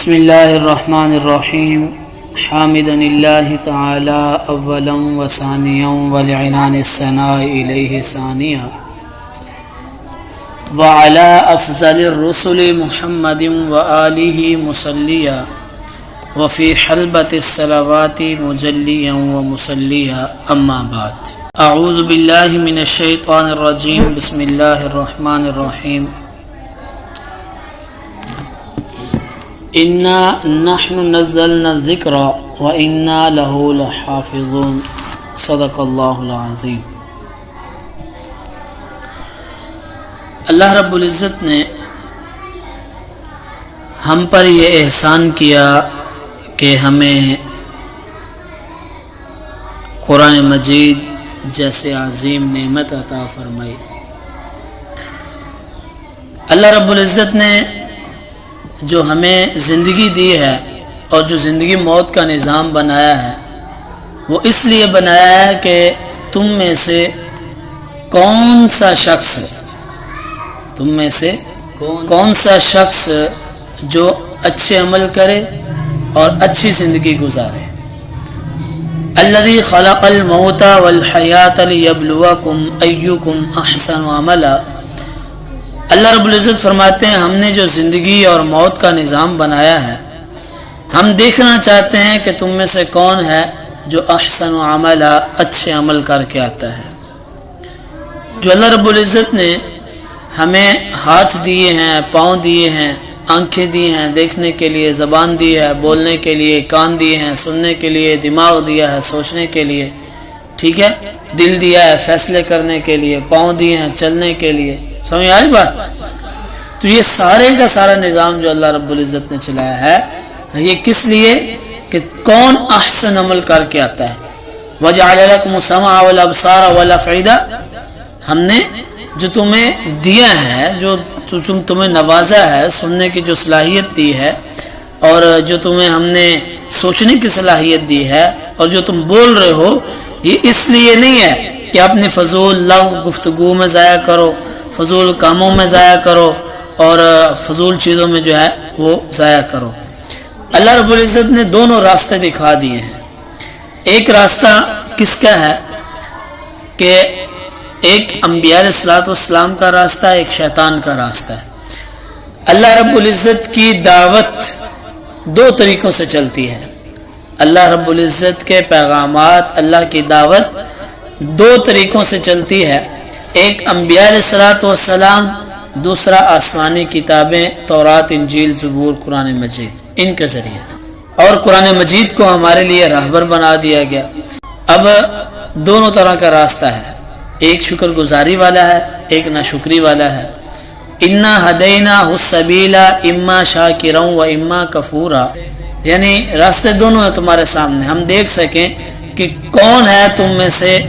بسم اللہ الرحمن الرحیم حامدا اللہ تعالی اولا و ثانیا ولعنان الثناء الیہ ثانیا وعلی افضل الرسل محمد وآلہ مصلیا وفی حلبۃ الصلوات مجلیا ومصلیا اما بعد اعوذ باللہ من الشیطان الرجیم بسم اللہ الرحمن الرحیم انا نحن نزلنا الذکر وانا له لحافظون صدق اللہ العظیم۔ اللہ رب العزت نے ہم پر یہ احسان کیا کہ ہمیں قرآن مجید جیسے عظیم نعمت عطا فرمائی۔ اللہ رب العزت نے جو ہمیں زندگی دی ہے اور جو زندگی موت کا نظام بنایا ہے وہ اس لیے بنایا ہے کہ تم میں سے کون سا شخص جو اچھے عمل کرے اور اچھی زندگی گزارے۔ الذی خلق الموت والحیاۃ لیبلوکم ایکم احسن عملا۔ اللہ رب العزت فرماتے ہیں ہم نے جو زندگی اور موت کا نظام بنایا ہے ہم دیکھنا چاہتے ہیں کہ تم میں سے کون ہے جو احسن عملا اچھے عمل کر کے آتا ہے۔ جو اللہ رب العزت نے ہمیں ہاتھ دیے ہیں، پاؤں دیے ہیں، آنکھیں دی ہیں دیکھنے کے لیے، زبان دی ہے بولنے کے لیے، کان دیے ہیں سننے کے لیے، دماغ دیا ہے سوچنے کے لیے، ٹھیک ہے، دل دیا ہے فیصلے کرنے کے لیے، پاؤں دیے ہیں چلنے کے لیے، سمجھ آئی بات؟ تو یہ سارے کا سارا نظام جو اللہ رب العزت نے چلایا ہے یہ کس لیے کہ کون احسن عمل کر کے آتا ہے۔ وَجَعَلَ لَكُمُ السَّمْعَ وَالْأَبْصَارَ وَالْأَفْئِدَةَ، ہم نے جو تمہیں دیا ہے، جو تمہیں نوازا ہے، سننے کی جو صلاحیت دی ہے اور جو تمہیں ہم نے سوچنے کی صلاحیت دی ہے اور جو تم بول رہے ہو، یہ اس لیے نہیں ہے کہ اپنی فضول لغو گفتگو میں ضائع کرو، فضول کاموں میں ضائع کرو اور فضول چیزوں میں جو ہے وہ ضائع کرو۔ اللہ رب العزت نے دونوں راستے دکھا دیے ہیں۔ ایک راستہ کس کا ہے کہ ایک انبیاء علیہ الصلوۃ والسلام کا راستہ، ایک شیطان کا راستہ ہے۔ اللہ رب العزت کی دعوت دو طریقوں سے چلتی ہے۔ اللہ رب العزت کے پیغامات، اللہ کی دعوت دو طریقوں سے چلتی ہے۔ ایک انبیاء علیہ الصلوۃ والسلام، دوسرا آسمانی کتابیں تورات، انجیل، زبور، قرآن مجید، ان کے ذریعے، اور قرآن مجید کو ہمارے لیے راہبر بنا دیا گیا۔ اب دونوں طرح کا راستہ ہے، ایک شکر گزاری والا ہے، ایک ناشکری والا ہے۔ انا ہدیناہ السبیل اما شاکرا و اما کفورا، یعنی راستے دونوں ہیں تمہارے سامنے، ہم دیکھ سکیں کہ کون ہے تم میں سے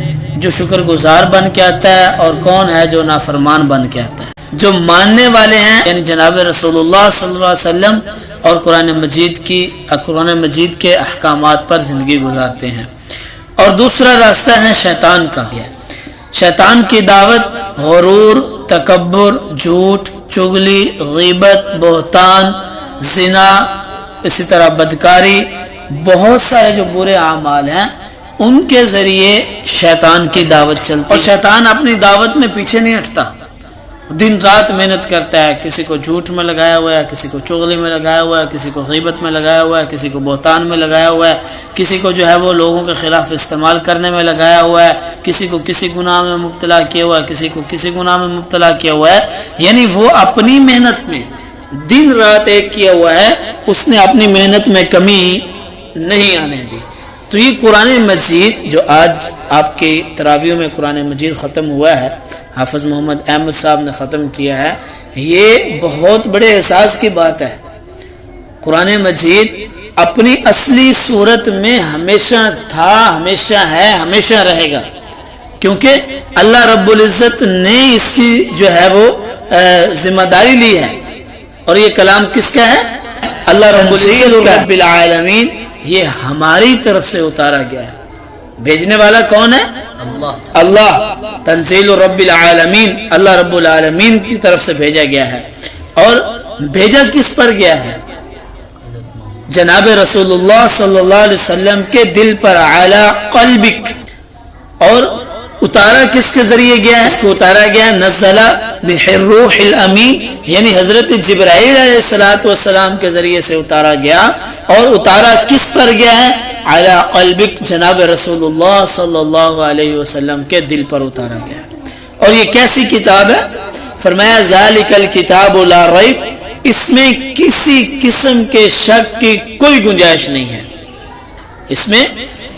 جو شکر گزار بن کے آتا ہے اور کون ہے جو نافرمان بن کے آتا ہے۔ جو ماننے والے ہیں یعنی جناب رسول اللہ صلی اللہ علیہ وسلم اور قرآن مجید کے احکامات پر زندگی گزارتے ہیں، اور دوسرا راستہ ہے شیطان کا۔ شیطان کی دعوت غرور، تکبر، جھوٹ، چغلی، غیبت، بہتان، زنا، اسی طرح بدکاری، بہت سارے جو برے اعمال ہیں ان کے ذریعے شیطان کی دعوت چلتی ہے، اور شیطان اپنی دعوت میں پیچھے نہیں ہٹتا، دن رات محنت کرتا ہے، کسی کو جھوٹ میں لگایا ہوا ہے، کسی کو چغلی میں لگایا ہوا ہے، کسی کو غیبت میں لگایا ہوا ہے، کسی کو بہتان میں لگایا ہوا ہے، کسی کو جو ہے وہ لوگوں کے خلاف استعمال کرنے میں لگایا ہوا ہے، کسی کو کسی گناہ میں مبتلا کیا ہوا ہے، کسی کو کسی گناہ میں مبتلا کیا ہوا ہے، یعنی وہ اپنی محنت میں دن رات ایک کیا ہوا ہے، اس نے اپنی محنت میں کمی نہیں آنے دی۔ تو یہ قرآن مجید جو آج آپ کی تراویح میں قرآن مجید ختم ہوا ہے، حافظ محمد احمد صاحب نے ختم کیا ہے، یہ بہت بڑے احساس کی بات ہے۔ قرآن مجید اپنی اصلی صورت میں ہمیشہ تھا، ہمیشہ ہے، ہمیشہ رہے گا، کیونکہ اللہ رب العزت نے اس کی جو ہے وہ ذمہ داری لی ہے، اور یہ کلام کس کا ہے؟ اللہ رب العالمین، یہ ہماری طرف سے اتارا گیا ہے۔ بھیجنے والا کون ہے؟ اللہ۔ تنزیل رب العالمین، اللہ رب العالمین کی طرف سے بھیجا گیا ہے، اور بھیجا کس پر گیا ہے؟ جناب رسول اللہ صلی اللہ علیہ وسلم کے دل پر علی قلبک، اور اتارا کس کے ذریعے گیا ہے؟ اس کو اتارا گیا نزل بحروح الامین، یعنی حضرت جبرائیل علیہ السلام کے ذریعے سے اتارا گیا، اور اتارا کس پر گیا ہے؟ علی قلبک، جناب رسول اللہ صلی اللہ علیہ وسلم کے دل پر اتارا گیا۔ اور یہ کیسی کتاب ہے؟ فرمایا ذالک الکتاب لا ریب، اس میں کسی قسم کے شک کی کوئی گنجائش نہیں ہے، اس میں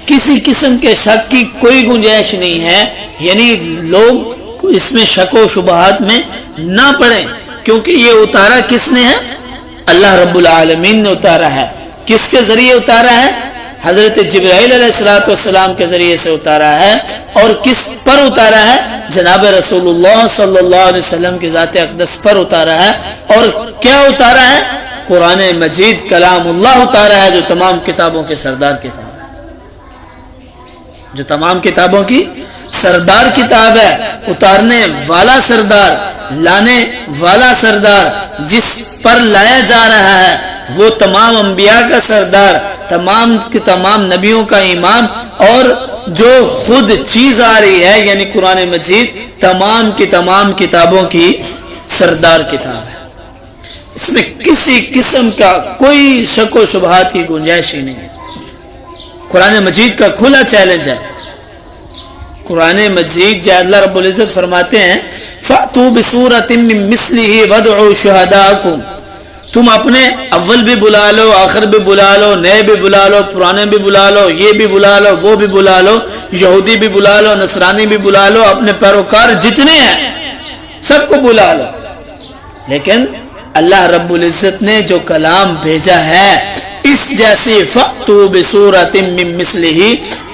کسی قسم کے شک کی کوئی گنجائش نہیں ہے، یعنی لوگ اس میں شک و شبہات میں نہ پڑیں، کیونکہ یہ اتارا کس نے ہے؟ اللہ رب العالمین نے اتارا ہے۔ کس کے ذریعے اتارا ہے؟ حضرت جبرائیل علیہ السلام کے ذریعے سے اتارا ہے۔ اور کس پر اتارا ہے؟ جناب رسول اللہ صلی اللہ علیہ وسلم کی ذات اقدس پر اتارا ہے۔ اور کیا اتارا ہے؟ قرآن مجید کلام اللہ اتارا ہے، جو تمام کتابوں کے سردار کتاب ہے، جو تمام کتابوں کی سردار کتاب ہے، اتارنے والا سردار، لانے والا سردار، جس پر لایا جا رہا ہے وہ تمام انبیاء کا سردار، تمام کے تمام نبیوں کا امام، اور جو خود چیز آ رہی ہے یعنی قرآن مجید تمام کی تمام کتابوں کی سردار کتاب ہے۔ اس میں کسی قسم کا کوئی شک و شبہات کی گنجائش ہی نہیں ہے۔ قرآن مجید کا کھلا چیلنج ہے۔ قرآن مجید جو اللہ رب العزت فرماتے ہیں فَأْتُوا بِسُورَةٍ مِّن مِّثْلِهِ وَادْعُوا شُهَدَاءَكُمْ، تم اپنے اول بھی بلا لو، آخر بھی بلا لو، نئے بھی بلا لو، پرانے بھی بلا لو، یہ بھی بلا لو، وہ بھی بلا لو، یہودی بھی بلا لو، نصرانی بھی بلا لو، اپنے پیروکار جتنے ہیں سب کو بلا لو، لیکن اللہ رب العزت نے جو کلام بھیجا ہے اس جیسے فَأْتُوا بِسُورَةٍ مِّن مِّثْلِهِ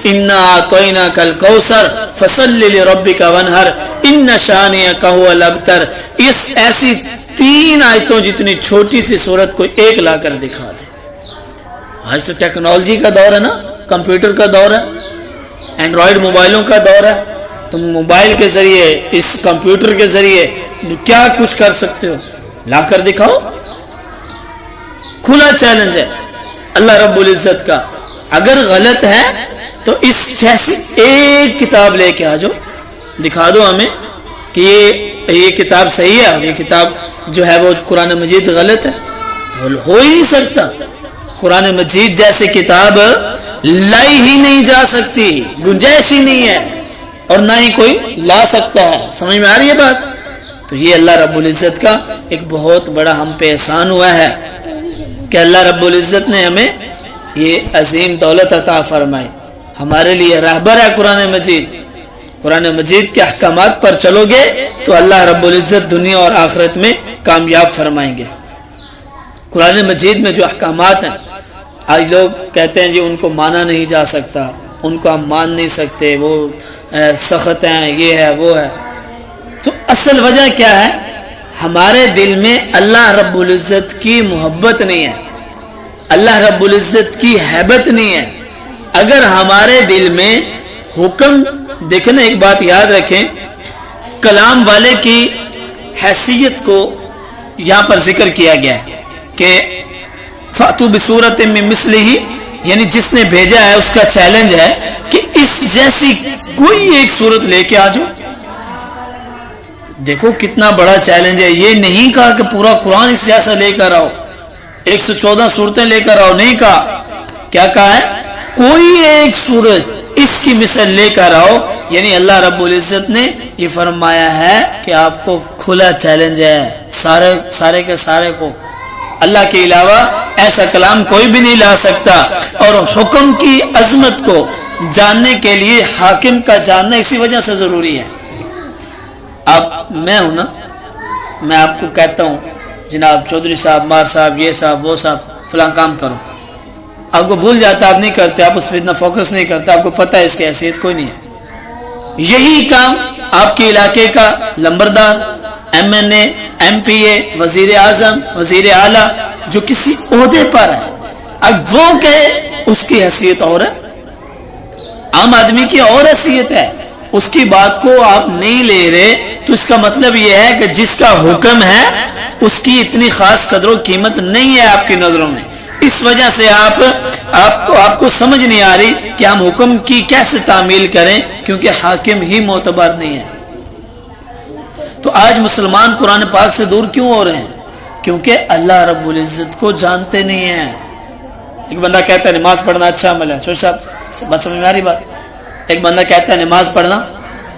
إِنَّا أَعْطَيْنَاكَ الْكَوْثَرَ فَصَلِّ لِرَبِّكَ وَانْحَرْ إِنَّ شَانِئَكَ هُوَ الْأَبْتَرُ۔ اس ایسی 3 آیتوں جتنی چھوٹی سی سورت کو ایک لا کر دکھا دے۔ آج تو ٹیکنالوجی کا دور ہے نا، کمپیوٹر کا دور ہے، اینڈرائیڈ موبائلوں کا دور ہے، تم موبائل کے ذریعے اس کمپیوٹر کے ذریعے کیا کچھ کر سکتے ہو، لا کر دکھاؤ۔ کھلا چیلنج ہے اللہ رب العزت کا۔ اگر غلط ہے تو اس جیسی ایک کتاب لے کے آ جاؤ، دکھا دو ہمیں کہ یہ کتاب صحیح ہے، یہ کتاب جو ہے وہ قرآن مجید غلط ہے۔ ہو ہی نہیں سکتا، قرآن مجید جیسی کتاب لائی ہی نہیں جا سکتی، گنجائش ہی نہیں ہے، اور نہ ہی کوئی لا سکتا ہے۔ سمجھ میں آ رہی ہے بات؟ تو یہ اللہ رب العزت کا ایک بہت بڑا ہم پہ احسان ہوا ہے کہ اللہ رب العزت نے ہمیں یہ عظیم دولت عطا فرمائی، ہمارے لیے رہبر ہے قرآن مجید۔ قرآن مجید کے احکامات پر چلو گے تو اللہ رب العزت دنیا اور آخرت میں کامیاب فرمائیں گے۔ قرآن مجید میں جو احکامات ہیں، آج لوگ کہتے ہیں جی ان کو مانا نہیں جا سکتا، ان کو ہم مان نہیں سکتے، وہ سخت ہیں، یہ ہے وہ ہے۔ تو اصل وجہ کیا ہے؟ ہمارے دل میں اللہ رب العزت کی محبت نہیں ہے، اللہ رب العزت کی ہیبت نہیں ہے۔ اگر ہمارے دل میں حکم، دیکھنا ایک بات یاد رکھیں، کلام والے کی حیثیت کو یہاں پر ذکر کیا گیا ہے کہ فَأْتُوا بِسُورَةٍ مِّن مِّثْلِهِ، یعنی جس نے بھیجا ہے اس کا چیلنج ہے کہ اس جیسی کوئی ایک صورت لے کے آ جاؤ۔ دیکھو کتنا بڑا چیلنج ہے۔ یہ نہیں کہا کہ پورا قرآن اس جیسا لے کر آؤ، 114 صورتیں لے کر آؤ، نہیں کہا۔ کیا کہا ہے؟ کوئی ایک صورت اس کی مثل لے کر آؤ۔ یعنی اللہ رب العزت نے یہ فرمایا ہے کہ آپ کو کھلا چیلنج ہے، سارے کے سارے کو۔ اللہ کے علاوہ ایسا کلام کوئی بھی نہیں لا سکتا، اور حکم کی عظمت کو جاننے کے لیے حاکم کا جاننا اسی وجہ سے ضروری ہے۔ اب میں ہوں نا، میں آپ کو کہتا ہوں جناب چودھری صاحب، مار صاحب، یہ صاحب، وہ صاحب، فلاں کام کرو، آپ کو بھول جاتا، آپ نہیں کرتے، آپ اس پہ اتنا فوکس نہیں کرتے، آپ کو پتہ ہے اس کی حیثیت کوئی نہیں ہے۔ یہی کام آپ کے علاقے کا لمبردار، ایم این اے، ایم پی اے، وزیر اعظم، وزیر اعلیٰ جو کسی عہدے پر ہے، اب وہ کہے اس کی حیثیت اور ہے، عام آدمی کی اور حیثیت ہے، اس کی بات کو آپ نہیں لے رہے، تو اس کا مطلب یہ ہے کہ جس کا حکم ہے اس کی اتنی خاص قدر و قیمت نہیں ہے آپ کی نظروں میں۔ اس وجہ سے آپ کو سمجھ نہیں آ رہی کہ ہم حکم کی کیسے تعمیل کریں، کیونکہ حاکم ہی معتبر نہیں ہے۔ تو آج مسلمان قرآن پاک سے دور کیوں ہو رہے ہیں؟ کیونکہ اللہ رب العزت کو جانتے نہیں ہیں۔ ایک بندہ کہتا ہے نماز پڑھنا اچھا عمل ہے، شوش صاحب بات سمجھ میں آ رہی بات؟ ایک بندہ کہتا ہے نماز پڑھنا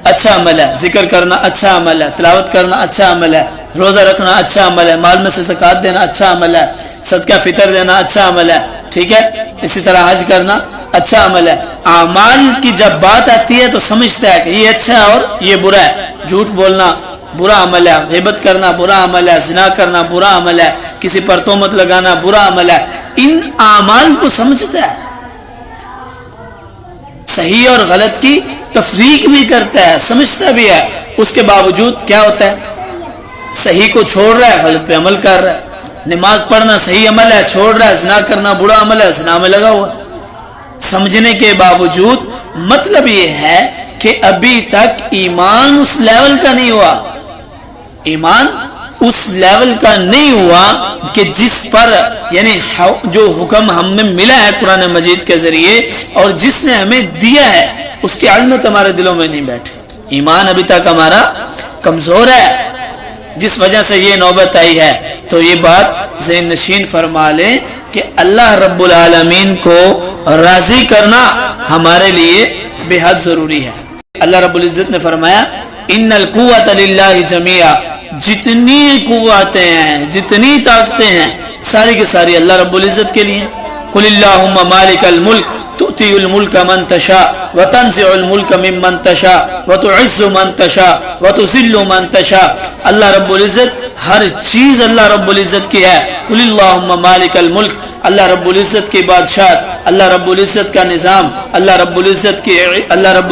اچھا عمل ہے، ذکر کرنا اچھا عمل ہے، تلاوت کرنا اچھا عمل ہے، روزہ رکھنا اچھا عمل ہے، مال میں سے زکوٰۃ دینا اچھا عمل ہے، صدقہ فطر دینا اچھا عمل ہے، ٹھیک ہے، اسی طرح حج کرنا اچھا عمل ہے۔ اعمال کی جب بات آتی ہے تو سمجھتا ہے کہ یہ اچھا ہے اور یہ برا ہے۔ جھوٹ بولنا برا عمل ہے، غیبت کرنا برا عمل ہے، زنا کرنا برا عمل ہے، کسی پر تہمت لگانا برا عمل ہے۔ ان اعمال کو سمجھتا ہے، صحیح اور غلط کی تفریق بھی کرتا ہے، سمجھتا بھی ہے، اس کے باوجود کیا ہوتا ہے؟ صحیح کو چھوڑ رہا ہے، غلط پہ عمل کر رہا ہے۔ نماز پڑھنا صحیح عمل ہے، چھوڑ رہا ہے، زنا کرنا برا عمل ہے، زنا میں لگا ہوا۔ سمجھنے کے باوجود مطلب یہ ہے کہ ابھی تک ایمان اس لیول کا نہیں ہوا، ایمان اس لیول کا نہیں ہوا کہ جس پر یعنی جو حکم ہمیں ملا ہے قرآن مجید کے ذریعے اور جس نے ہمیں دیا ہے اس کی علمت ہمارے دلوں میں نہیں بیٹھی۔ ایمان ابھی تک ہمارا کمزور ہے، جس وجہ سے یہ نوبت آئی ہے۔ تو یہ بات ذہن نشین فرما لیں کہ اللہ رب العالمین کو راضی کرنا ہمارے لیے بے حد ضروری ہے۔ اللہ رب العزت نے فرمایا ان القوۃ للہ جمیعا، جتنی قوتیں ہیں، جتنی طاقتیں ہیں، ساری کی ساری اللہ رب العزت کے لیے۔ قل اللہم مالک الملک تؤتی الملک من تشاء وتنزع الملک ممن تشاء وتعز من تشاء وتذل من تشاء۔ اللہ رب العزت ہر چیز اللہ رب العزت کی ہے۔ قل اللہم مالک الملک، اللہ رب العزت کی بادشاہت، اللہ رب العزت کا نظام، اللہ رب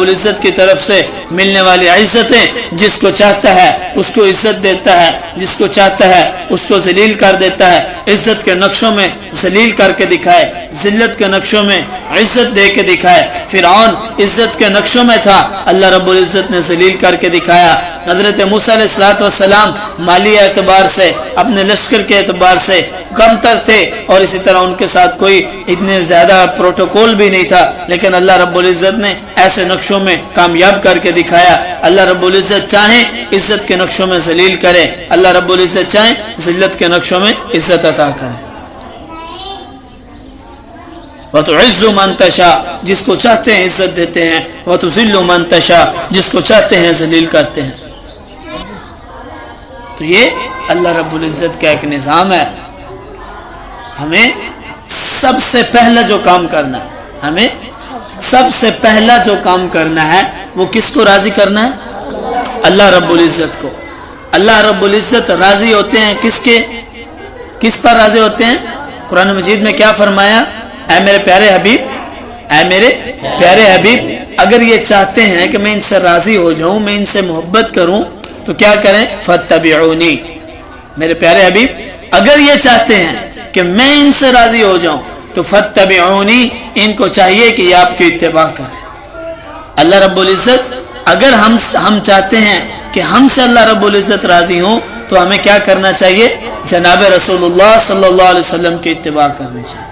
العزت کی طرف سے ملنے والی عزتیں، جس کو چاہتا ہے اس کو عزت دیتا ہے، جس کو چاہتا ہے اس کو ذلیل کر دیتا ہے۔ عزت کے نقشوں میں ذلیل کر کے دکھائے، ذلت کے نقشوں میں عزت دے کے دکھائے۔ فرعون عزت کے نقشوں میں تھا، اللہ رب العزت نے ذلیل کر کے دکھایا۔ حضرت موسیٰ علیہ السلام مالی اعتبار سے، اپنے لشکر کے اعتبار سے کم تر تھے، اور اسی طرح ان کے ساتھ کوئی اتنے زیادہ پروٹوکول بھی نہیں تھا، لیکن اللہ رب العزت نے ایسے نقشوں میں کامیاب کر کے دکھایا۔ اللہ رب العزت چاہیں عزت کے نقشوں میں ذلیل کرے، اللہ رب العزت چاہیں ذلت کے نقشوں میں عزت عطا کرے۔ وَتُعِزُّ مَن تَشَاء، جس کو چاہتے ہیں عزت دیتے ہیں، وَتُذِلُّ مَن تَشَاء، جس کو چاہتے ہیں ذلیل کرتے ہیں۔ تو یہ اللہ رب العزت کا ایک نظام ہے۔ ہمیں سب سے پہلا جو کام کرنا ہے، ہمیں سب سے پہلا جو کام کرنا ہے وہ کس کو راضی کرنا ہے؟ اللہ رب العزت کو۔ اللہ رب العزت راضی ہوتے ہیں کس پر راضی ہوتے ہیں؟ قرآن مجید میں کیا فرمایا؟ اے میرے پیارے حبیب، اگر یہ چاہتے ہیں کہ میں ان سے راضی ہو جاؤں، میں ان سے محبت کروں، تو کیا کریں؟ فاتبعونی۔ میرے پیارے حبیب اگر یہ چاہتے ہیں کہ میں ان سے راضی ہو جاؤں تو فاتبعونی، ان کو چاہیے کہ یہ آپ کی اتباع کریں۔ اللہ رب العزت اگر ہم چاہتے ہیں کہ ہم سے اللہ رب العزت راضی ہوں تو ہمیں کیا کرنا چاہیے؟ جناب رسول اللہ صلی اللہ علیہ وسلم کی اتباع کرنی چاہیے۔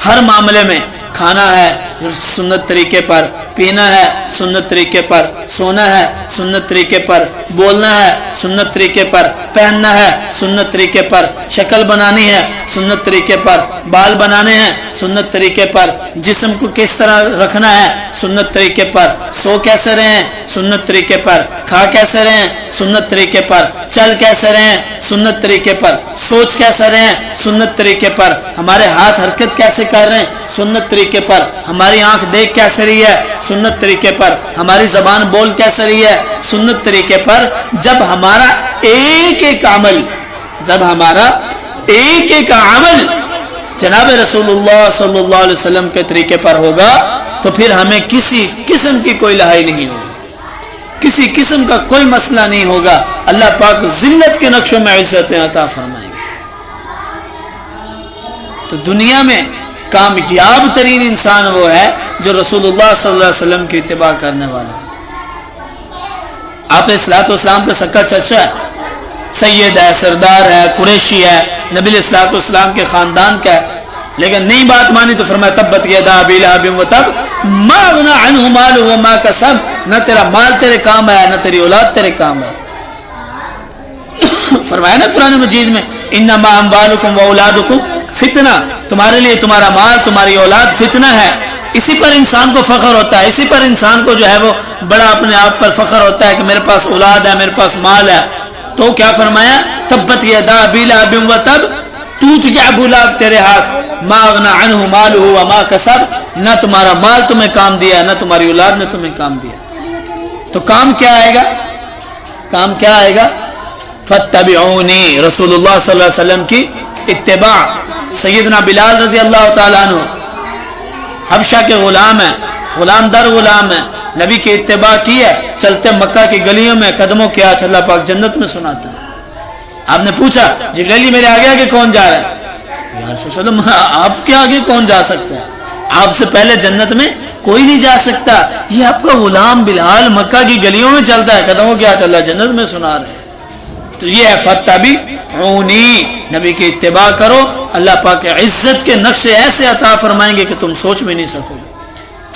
ہر معاملے میں، کھانا ہے سنت طریقے پر، پینا ہے سنت طریقے پر، سونا ہے سنت طریقے پر، بولنا ہے سنت طریقے پر، پہننا ہے سنت طریقے پر، شکل بنانی ہے سنت طریقے پر، بال بنانے ہیں سنت طریقے پر، جسم کو کس طرح رکھنا ہے سنت طریقے پر، سو کیسے رہیں سنت طریقے پر، کھا کیسے رہیں سنت طریقے پر، چل کیسے رہیں سنت طریقے پر، سوچ کیسے رہیں سنت طریقے پر، ہمارے ہاتھ حرکت کیسے کر رہے ہیں سنت طریقے پر، ہماری آنکھ دیکھ کیسے رہی ہے سنت طریقے پر، ہماری زبان بول کیسے رہی ہے سنت طریقے پر۔ جب ہمارا ایک ایک عمل جناب رسول اللہ صلی اللہ علیہ وسلم کے طریقے پر ہوگا تو پھر ہمیں کسی قسم کی کوئی لہائی نہیں ہوگی، کسی قسم کا کوئی مسئلہ نہیں ہوگا۔ اللہ پاک ذلت کے نقشوں میں عزتیں عطا فرمائیں گے۔ تو دنیا میں کامیاب ترین انسان وہ ہے جو رسول اللہ صلی اللہ علیہ وسلم کی اتباع کرنے والا۔ آپ الصلوۃ والسلام کا سکا چچا ہے، سید ہے، سردار ہے، قریشی ہے، نبی الصلوۃ والسلام کے خاندان کا ہے، لیکن نہیں بات مانی تو فرمایا تبت یدا ابی لہب وتب ما اغنی عنہ مالہ وما کسب، نہ تیرا مال تیرے کام آیا نہ تیری اولاد تیرے کام آیا. فرمایا نا قرآن مجید میں انما اموالکم واولادکم فتنہ، تمہارے لیے تمہارا مال تمہاری اولاد فتنہ ہے. اسی پر انسان کو فخر ہوتا ہے، اسی پر انسان کو جو ہے وہ بڑا اپنے آپ پر فخر ہوتا ہے کہ میرے پاس اولاد ہے، میرے پاس مال ہے. تو کیا فرمایا تبت یدا ابی لہب وتب، ٹوٹ گیا ابو لہب تیرے ہاتھ، ما اغنی عنہ مالہ وما کسب، نہ تمہارا مال تمہیں کام دیا نہ تمہاری اولاد نے تمہیں کام دیا. تو کام کیا آئے گا؟ کام کیا آئے گا؟ فاتبعونی، رسول اللہ صلی اللہ علیہ وسلم کی اتباع. سیدنا بلال رضی اللہ تعالیٰ عنہ حبشہ کے غلام ہیں، غلام در غلام ہیں، نبی کی اتباع کی ہے، چلتے مکہ کی گلیوں میں قدموں کے آٹھ اللہ پاک جنت میں سناتا ہے. آپ نے پوچھا جبریل میرے آگے آگے کون جا رہا ہے؟ یا رسول اللہ آپ کے آگے کون جا سکتا ہے؟ آپ سے پہلے جنت میں کوئی نہیں جا سکتا. یہ آپ کا غلام بلال مکہ کی گلیوں میں چلتا ہے، قدموں کے آٹھ اللہ جنت میں سنا رہے ہیں. تو یہ ہے فاتبعونی، نبی کی اتباع کرو، اللہ پاک عزت کے نقشے ایسے عطا فرمائیں گے کہ تم سوچ بھی نہیں سکو گے.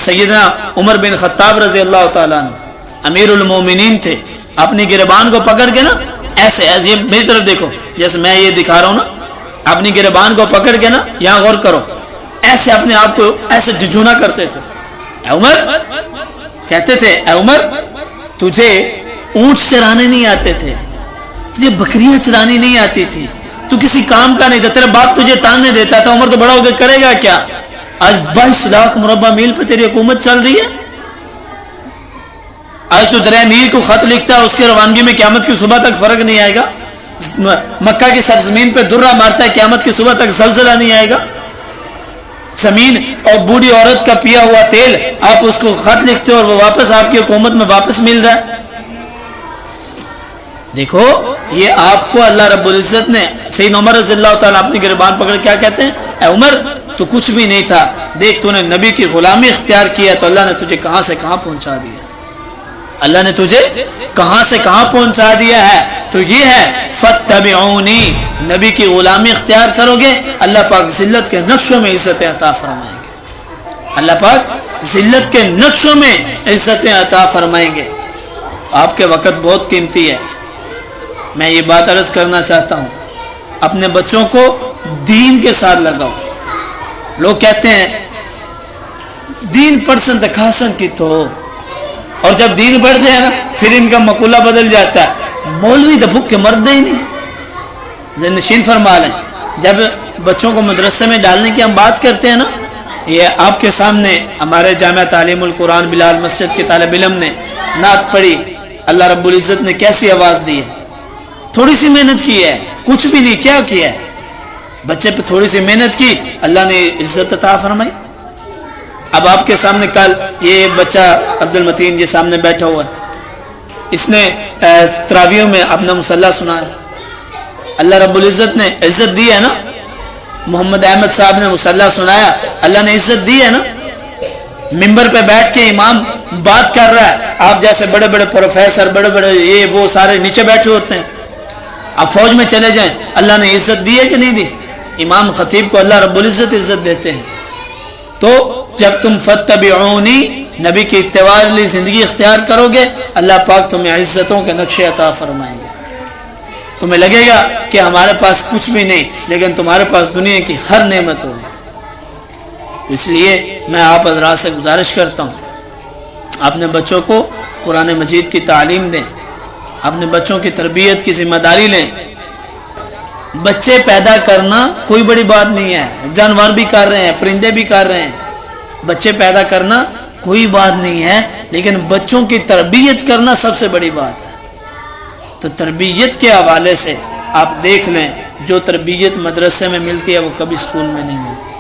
سیدنا عمر بن خطاب رضی اللہ تعالیٰ عنہ امیر المومنین تھے، اپنی گریبان کو پکڑ کے نا ایسے یہ میری طرف دیکھو جیسے میں یہ دکھا رہا ہوں نا، اپنی گریبان کو پکڑ کے نا یہاں غور کرو، ایسے اپنے آپ کو ایسے جھجھونا کرتے تھے. اے عمر، کہتے تھے اے عمر تجھے اونٹ چرانے نہیں آتے تھے، تجھے بکریاں چرانی نہیں آتی تھی، تو کسی کام کا نہیں تھا، تیرا باپ تجھے تانے دیتا تھا، عمر تو بڑا ہو کے کرے گا کیا؟ آج 22 لاکھ مربع میل پہ تیری حکومت چل رہی ہے. آج تو دریا نیل کو خط لکھتا ہے، اس کے روانگی میں قیامت کی صبح تک فرق نہیں آئے گا. مکہ کی سرزمین پہ درہ مارتا ہے، قیامت کی صبح تک زلزلہ نہیں آئے گا. زمین اور بوڑھی عورت کا پیا ہوا تیل آپ اس کو خط لکھتے ہو اور وہ واپس آپ کی حکومت میں واپس مل رہا ہے. دیکھو یہ آپ کو اللہ رب العزت نے، سیدنا عمر رضی اللہ تعالیٰ اپنی گریبان پکڑ کیا کہتے ہیں، اے عمر تو کچھ بھی نہیں تھا، دیکھ تو نے نبی کی غلامی اختیار کیا تو اللہ نے تجھے کہاں سے کہاں پہنچا دیا، اللہ نے تجھے کہاں سے کہاں پہنچا دیا ہے. تو یہ ہے فاتبعونی، نبی کی غلامی اختیار کرو گے اللہ پاک ذلت کے نقشوں میں عزتیں عطا فرمائیں گے، اللہ پاک ذلت کے نقشوں میں عزتیں عطا فرمائیں گے. آپ کے وقت بہت قیمتی ہے، میں یہ بات عرض کرنا چاہتا ہوں، اپنے بچوں کو دین کے ساتھ لگاؤ. لوگ کہتے ہیں دین پڑھسن دکھاسن کی تو، اور جب دین پڑھتے ہیں نا پھر ان کا مقولہ بدل جاتا ہے، مولوی تو بھوک کے مرد ہی نہیں. ذہن نشین فرما لیں، جب بچوں کو مدرسے میں ڈالنے کی ہم بات کرتے ہیں نا، یہ آپ کے سامنے ہمارے جامعہ تعلیم القرآن بلال مسجد کے طالب علم نے نعت پڑھی، اللہ رب العزت نے کیسی آواز دی ہے، تھوڑی سی محنت کی ہے، کچھ بھی نہیں، کیا کیا ہے، بچے پہ تھوڑی سی محنت کی، اللہ نے عزت عطا فرمائی. اب آپ کے سامنے کل یہ بچہ عبد المتین یہ سامنے بیٹھا ہوا ہے، اس نے تراویحوں میں اپنا مصلح سنا ہے، اللہ رب العزت نے عزت دی ہے نا. محمد احمد صاحب نے مصلح سنایا، اللہ نے عزت دی ہے نا. ممبر پہ بیٹھ کے امام بات کر رہا ہے، آپ جیسے بڑے بڑے پروفیسر بڑے بڑے یہ وہ سارے نیچے بیٹھے ہوتے ہیں. آپ فوج میں چلے جائیں، اللہ نے عزت دی ہے کہ نہیں دی؟ امام خطیب کو اللہ رب العزت عزت دیتے ہیں. تو جب تم فاتبعونی، نبی کی اتباع والی زندگی اختیار کرو گے، اللہ پاک تمہیں عزتوں کے نقشے عطا فرمائیں گے. تمہیں لگے گا کہ ہمارے پاس کچھ بھی نہیں، لیکن تمہارے پاس دنیا کی ہر نعمت ہوگی. تو اس لیے میں آپ حضرات سے گزارش کرتا ہوں، اپنے بچوں کو قرآن مجید کی تعلیم دیں، اپنے بچوں کی تربیت کی ذمہ داری لیں. بچے پیدا کرنا کوئی بڑی بات نہیں ہے، جانور بھی کر رہے ہیں، پرندے بھی کر رہے ہیں، بچے پیدا کرنا کوئی بات نہیں ہے، لیکن بچوں کی تربیت کرنا سب سے بڑی بات ہے. تو تربیت کے حوالے سے آپ دیکھ لیں، جو تربیت مدرسے میں ملتی ہے وہ کبھی اسکول میں نہیں ملتی.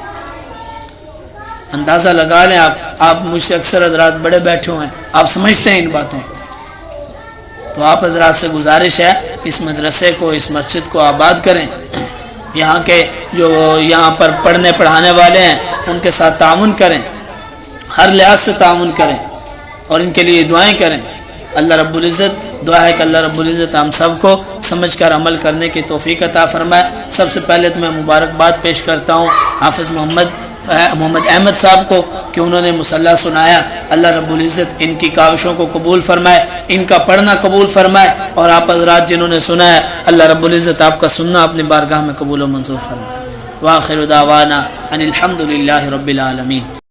اندازہ لگا لیں آپ مجھ سے اکثر حضرات بڑے بیٹھے ہوئے ہیں، آپ سمجھتے ہیں ان باتوں کو. تو آپ حضرات سے گزارش ہے اس مدرسے کو، اس مسجد کو آباد کریں. یہاں کے جو یہاں پر پڑھنے پڑھانے والے ہیں ان کے ساتھ تعاون کریں، ہر لحاظ سے تعاون کریں اور ان کے لیے دعائیں کریں. اللہ رب العزت دعا ہے کہ اللہ رب العزت ہم سب کو سمجھ کر عمل کرنے کی توفیق عطا فرمائے۔ سب سے پہلے تو میں مبارکباد پیش کرتا ہوں حافظ محمد احمد صاحب کو کہ انہوں نے مصلی سنایا۔ اللہ رب العزت ان کی کاوشوں کو قبول فرمائے، ان کا پڑھنا قبول فرمائے، اور آپ حضرات جنہوں نے سنا ہے اللہ رب العزت آپ کا سننا اپنی بارگاہ میں قبول و منظور فرمائے۔ وآخر دعوانا ان الحمد للہ رب العالمین۔